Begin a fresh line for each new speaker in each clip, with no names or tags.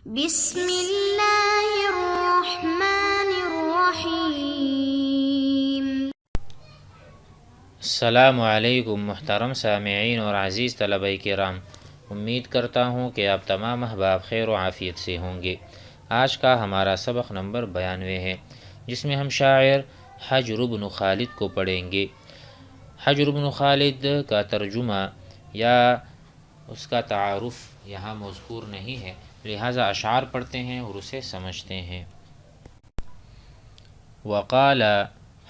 بسم اللہ الرحمن الرحیم۔
السلام علیکم محترم سامعین اور عزیز طلبہ کرام، امید کرتا ہوں کہ آپ تمام احباب خیر و عافیت سے ہوں گے۔ آج کا ہمارا سبق نمبر 92 ہے، جس میں ہم شاعر حجر بن خالد کو پڑھیں گے۔ حجر بن خالد کا ترجمہ یا اس کا تعارف یہاں مذکور نہیں ہے، لہٰذا اشعار پڑھتے ہیں اور اسے سمجھتے ہیں۔ وقال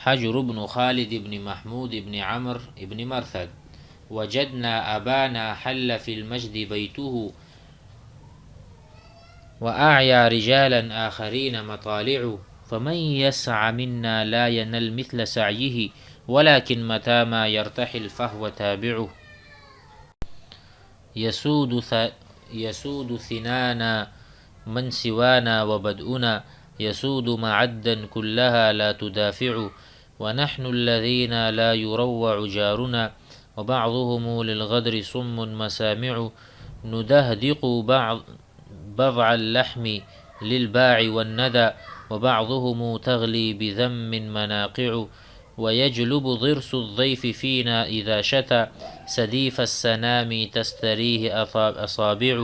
حجر بن خالد بن محمود بن عمرو بن مرثد وجدنا أبانا حل في المجد بيته وأعيا رجالا آخرين مطالع فمن يسع منا لا ينل مثل سعيه ولكن متى ما يرتحل فهو تابعه يسود ثنانا من سوانا وبدؤنا يسود معدا كلها لا تدافع ونحن الذين لا يروع جارنا وبعضهم للغدر صم مسامع ندهدق بضع اللحم للباع والندى وبعضهم تغلي بذم مناقع ويجلب ضرس الضيف فينا إذا شتى سديف السنام تستريه أصابع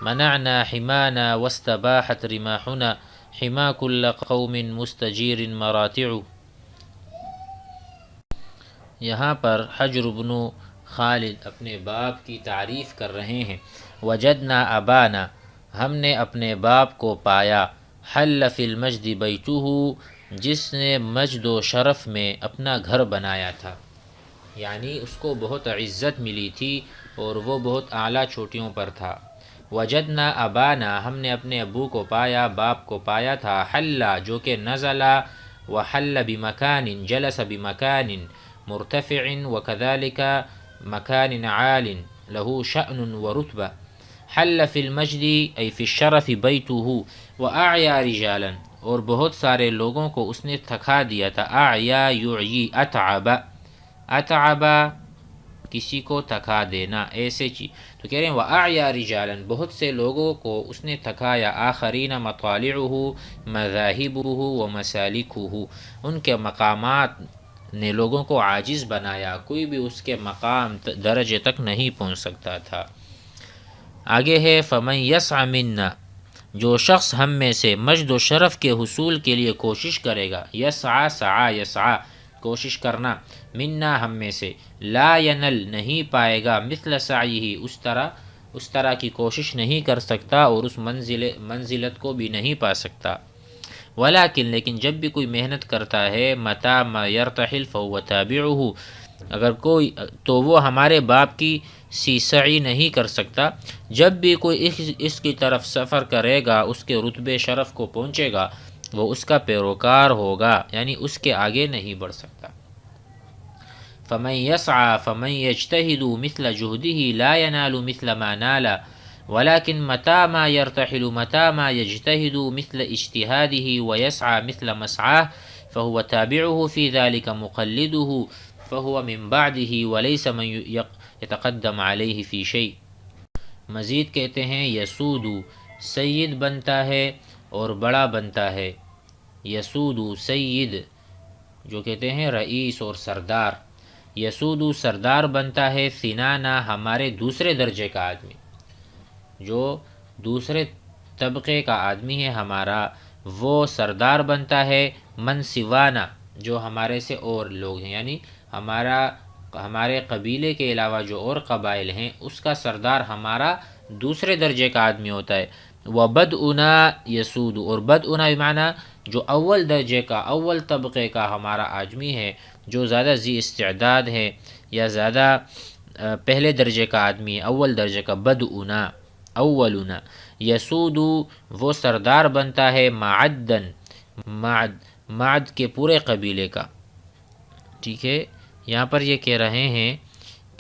منعنا حمانا واستباحت رماحنا حما كل قوم مستجير مراتع۔ یہاں پر حجر بن خالد اپنے باپ کی تعریف کر رہے ہیں۔ وجدنا ابانا، ہم نے اپنے باپ کو پایا، حل فی المجد بیتہ، جس نے مجد و شرف میں اپنا گھر بنایا تھا، یعنی اس کو بہت عزت ملی تھی اور وہ بہت اعلیٰ چوٹیوں پر تھا۔ وجدنا ابانا، ہم نے اپنے ابو کو پایا، باپ کو پایا تھا، حل جو کہ نزلا، وحل بمکان جلس بمکان مرتفع وكذلك مكان عال له شأن ورتبة۔ حل فی المجد ای فی الشرف بیتہ وأعیا رجالا، اور بہت سارے لوگوں کو اس نے تھکا دیا تھا۔ اعیا یعیی اتعب، اتعب کسی کو تھکا دینا، ایسے چیز تو کہہ رہے ہیں وأعیا رجالا، بہت سے لوگوں کو اس نے تھکایا۔ آخرین مطالعہ مذاہبہ ومسالکہ، ان کے مقامات نے لوگوں کو عاجز بنایا، کوئی بھی اس کے مقام درجے تک نہیں پہنچ سکتا تھا۔ آگے ہے فمن یسع منا، جو شخص ہم میں سے مجد و شرف کے حصول کے لیے کوشش کرے گا، یسعى سعى یسعى کوشش کرنا، منا ہم میں سے، لا ینل نہیں پائے گا، مثل سعیہ اس طرح کی کوشش نہیں کر سکتا اور اس منزلت کو بھی نہیں پا سکتا۔ لیکن جب بھی کوئی محنت کرتا ہے، متى ما يرتحل فهو تابعه، اگر کوئی تو وہ ہمارے باپ کی سی سعی نہیں کر سکتا۔ جب بھی کوئی اس کی طرف سفر کرے گا، اس کے رتبے شرف کو پہنچے گا، وہ اس کا پیروکار ہوگا، یعنی اس کے آگے نہیں بڑھ سکتا۔ فمن يسعى فمن يجتهد مثل جهده لا ينال مثل ما نال ولكن متى ما يرتحل متى ما يجتهد مثل اجتهاده ويسعى مثل مسعاه فهو تابعه في ذلك مقلده فهو من بعده وليس من يتقدم عليه في شيء۔ مزید کہتے ہیں یسود سید بنتا ہے اور بڑا بنتا ہے۔ یسود سید جو کہتے ہیں رئیس اور سردار، یسود سردار بنتا ہے، سنانا ہمارے دوسرے درجے کا آدمی، جو دوسرے طبقے کا آدمی ہے ہمارا، وہ سردار بنتا ہے، من سوانا جو ہمارے سے اور لوگ ہیں، یعنی ہمارے قبیلے کے علاوہ جو اور قبائل ہیں، اس کا سردار ہمارا دوسرے درجے کا آدمی ہوتا ہے۔ وبدؤنا یسود، اور بدؤنا بمعنی جو اول درجے کا اول طبقے کا ہمارا آدمی ہے، جو زیادہ ذی استعداد ہے یا زیادہ پہلے درجے کا آدمی ہے، اول درجے کا، بدؤنا اولنا۔ یسود وہ سردار بنتا ہے، معدن معد کے پورے قبیلے کا۔ ٹھیک ہے، یہاں پر یہ کہہ رہے ہیں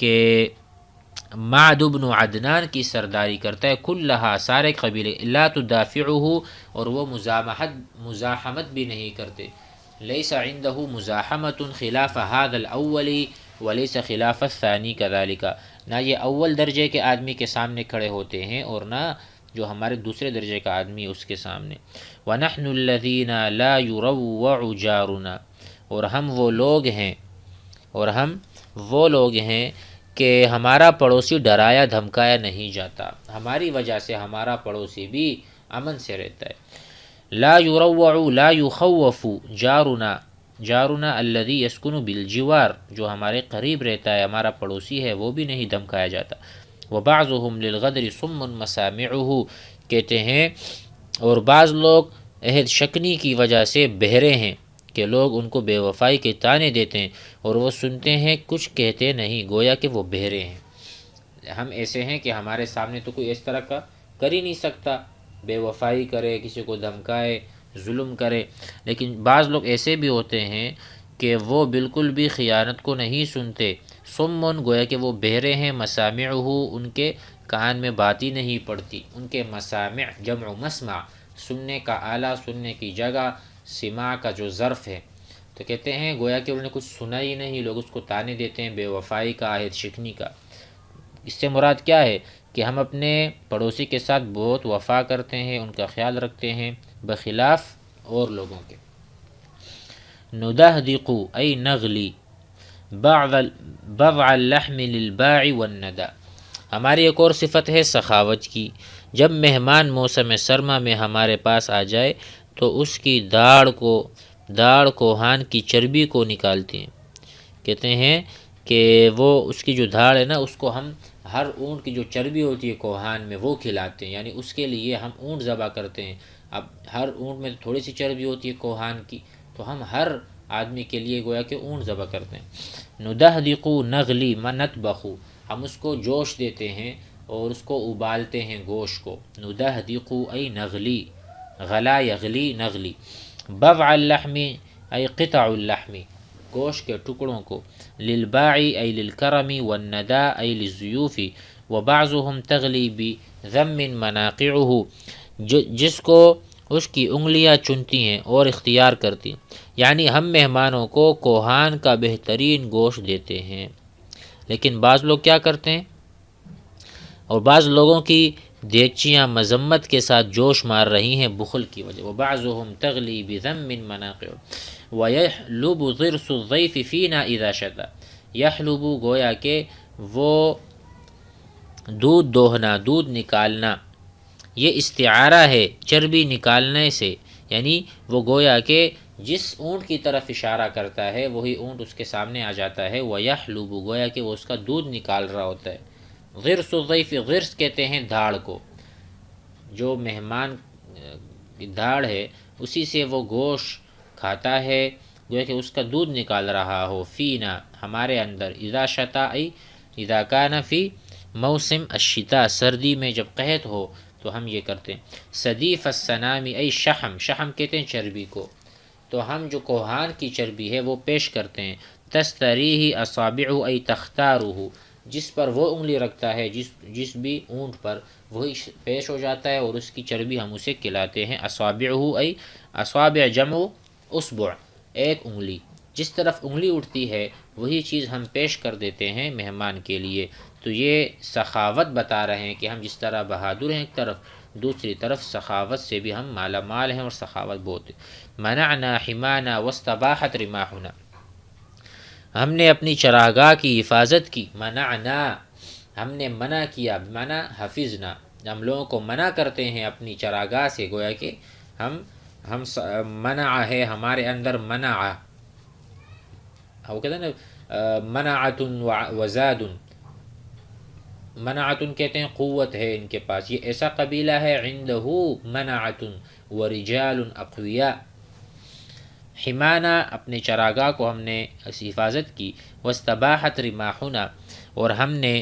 کہ معد بن عدنان کی سرداری کرتا ہے، کلہا سارے قبیلے، لا تدافعہ اور وہ مزاحمت بھی نہیں کرتے، لیس عندہ مزاحمت خلاف هذا الاول ولیس خلاف الثانی كذلك، نہ یہ اول درجے کے آدمی کے سامنے کھڑے ہوتے ہیں اور نہ جو ہمارے دوسرے درجے کا آدمی اس کے سامنے. وَنَحْنُ الَّذِينَ لَا يُرَوَّعُ جَارُنَا، اور ہم وہ لوگ ہیں کہ ہمارا پڑوسی ڈرایا دھمکایا نہیں جاتا، ہماری وجہ سے ہمارا پڑوسی بھی امن سے رہتا ہے. لا يروع لا يخوف جارنا الذي يسكن بالجوار، جو ہمارے قریب رہتا ہے، ہمارا پڑوسی ہے، وہ بھی نہیں دھمکایا جاتا. وبعضهم للغدر صم مسامعه، کہتے ہیں اور بعض لوگ عہد شکنی کی وجہ سے بہرے ہیں کہ لوگ ان کو بے وفائی کے طعنے دیتے ہیں اور وہ سنتے ہیں کچھ کہتے نہیں، گویا کہ وہ بہرے ہیں. ہم ایسے ہیں کہ ہمارے سامنے تو کوئی اس طرح کا کر ہی نہیں سکتا، بے وفائی کرے، کسی کو دھمکائے، ظلم کرے، لیکن بعض لوگ ایسے بھی ہوتے ہیں کہ وہ بالکل بھی خیانت کو نہیں سنتے. سمن، گویا کہ وہ بہرے ہیں. مسامعہ، ان کے کان میں بات ہی نہیں پڑتی. ان کے مسامع جمع مسمع، سننے کا آلہ، سننے کی جگہ، سماع کا جو ظرف ہے. تو کہتے ہیں گویا کہ انہوں نے کچھ سنا ہی نہیں، لوگ اس کو طعنے دیتے ہیں بے وفائی کا، عہد شکنی کا. اس سے مراد کیا ہے کہ ہم اپنے پڑوسی کے ساتھ بہت وفا کرتے ہیں، ان کا خیال رکھتے ہیں بخلاف اور لوگوں کے. ندہدق ای نغلی بضع اللحم للباع والندى، ہماری ایک اور صفت ہے سخاوت کی. جب مہمان موسم سرما میں ہمارے پاس آ جائے تو اس کی داڑ کوہان کی چربی کو نکالتے ہیں. کہتے ہیں کہ وہ اس کی جو دھاڑ ہے نا، اس کو ہم ہر اونٹ کی جو چربی ہوتی ہے کوہان میں وہ کھلاتے ہیں، یعنی اس کے لیے ہم اونٹ ذبح کرتے ہیں. اب ہر اونٹ میں تھوڑی سی چربی ہوتی ہے کوہان کی، تو ہم ہر آدمی کے لیے گویا کہ اونٹ ذبح کرتے ہیں. ندہدق نغلی نطبخ، ہم اس کو جوش دیتے ہیں اور اس کو ابالتے ہیں گوشت کو. ندہدق ای نغلی، غلا یغلی نغلی. بضع اللحم ای قطع اللحم، گوشت کے ٹکڑوں کو. للباع ای للکرم والندى ای للضیوف. وبعضهم تغلی بذم مناقعه، جس کو اس کی انگلیاں چنتی ہیں اور اختیار کرتی ہیں. یعنی ہم مہمانوں کو کوہان کا بہترین گوشت دیتے ہیں، لیکن بعض لوگ کیا کرتے ہیں، اور بعض لوگوں کی دیگچیاں مذمت کے ساتھ جوش مار رہی ہیں بخل کی وجہ. وبعضهم تغلی بذم مناقع ویحلب ضرس الضیف فینا اذا شتا. یحلب، گویا کہ وہ دودھ دوہنا، دودھ نکالنا، یہ استعارہ ہے چربی نکالنے سے، یعنی وہ گویا کہ جس اونٹ کی طرف اشارہ کرتا ہے وہی اونٹ اس کے سامنے آ جاتا ہے. ویحلب، گویا کہ وہ اس کا دودھ نکال رہا ہوتا ہے. غرس الضیف، غرس کہتے ہیں دھاڑ کو، جو مہمان دھاڑ ہے اسی سے وہ گوشت کھاتا ہے، گویا کہ اس کا دودھ نکال رہا ہو. فینا، ہمارے اندر. اذا شتا ای اذا کان فی موسم الشتاء، سردی میں جب قحط ہو تو ہم یہ کرتے ہیں. صدیف السنام ای شحم، شحم کہتے ہیں چربی کو، تو ہم جو کوہان کی چربی ہے وہ پیش کرتے ہیں. تستریہ اصابع ای تختارہ، جس پر وہ انگلی رکھتا ہے، جس بھی اونٹ پر، وہی پیش ہو جاتا ہے اور اس کی چربی ہم اسے کھلاتے ہیں. اصابعہ ای اصابع جمع اصبع، ایک انگلی، جس طرف انگلی اٹھتی ہے وہی چیز ہم پیش کر دیتے ہیں مہمان کے لیے. تو یہ سخاوت بتا رہے ہیں کہ ہم جس طرح بہادر ہیں ایک طرف، دوسری طرف سخاوت سے بھی ہم مالا مال ہیں اور سخاوت بہت ہے. منعنا حمانا واستباحت رماحنا، ہم نے اپنی چراگاہ کی حفاظت کی. منعنا، ہم نے منع کیا، بمعنی حفظنا، ہم لوگوں کو منع کرتے ہیں اپنی چراگاہ سے. گویا کہ ہم منع ہے ہمارے اندر، منع، وہ کہتے ہیں نا منعۃ وزاد. منعۃ کہتے ہیں قوت ہے ان کے پاس، یہ ایسا قبیلہ ہے عندہ منعۃ ورجال اقویاء. حمانا، اپنے چراگاہ کو ہم نے حفاظت کی. واستباحت رماحنا، اور ہم نے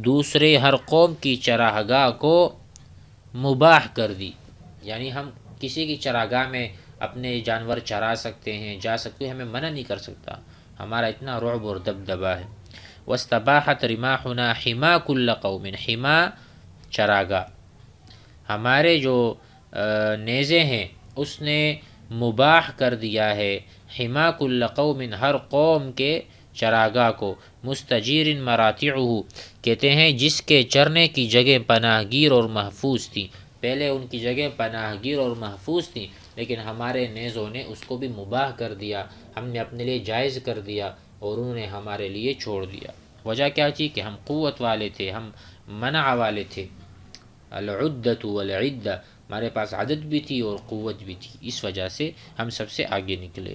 دوسرے ہر قوم کی چراگاہ کو مباح کر دی، یعنی ہم کسی کی چراگاہ میں اپنے جانور چرا سکتے ہیں، جا سکتے ہیں، ہمیں منع نہیں کر سکتا، ہمارا اتنا رعب اور دبدبہ ہے. واستباحت رماحنا حما کل قوم، حما چراگاہ، ہمارے جو نیزے ہیں اس نے مباح کر دیا ہے حما کل قوم، ہر قوم کے چراگاہ کو. مستجیر مراتعہ، کہتے ہیں جس کے چرنے کی جگہ پناہ گیر اور محفوظ تھی. پہلے ان کی جگہ پناہ گیر اور محفوظ تھیں، لیکن ہمارے نیزوں نے اس کو بھی مباح کر دیا، ہم نے اپنے لیے جائز کر دیا اور انہوں نے ہمارے لیے چھوڑ دیا۔ وجہ کیا تھی کہ ہم قوت والے تھے، ہم منع والے تھے۔ العدۃ والعدہ، ہمارے پاس عدد بھی تھی اور قوت بھی تھی، اس وجہ سے ہم سب سے آگے نکلے۔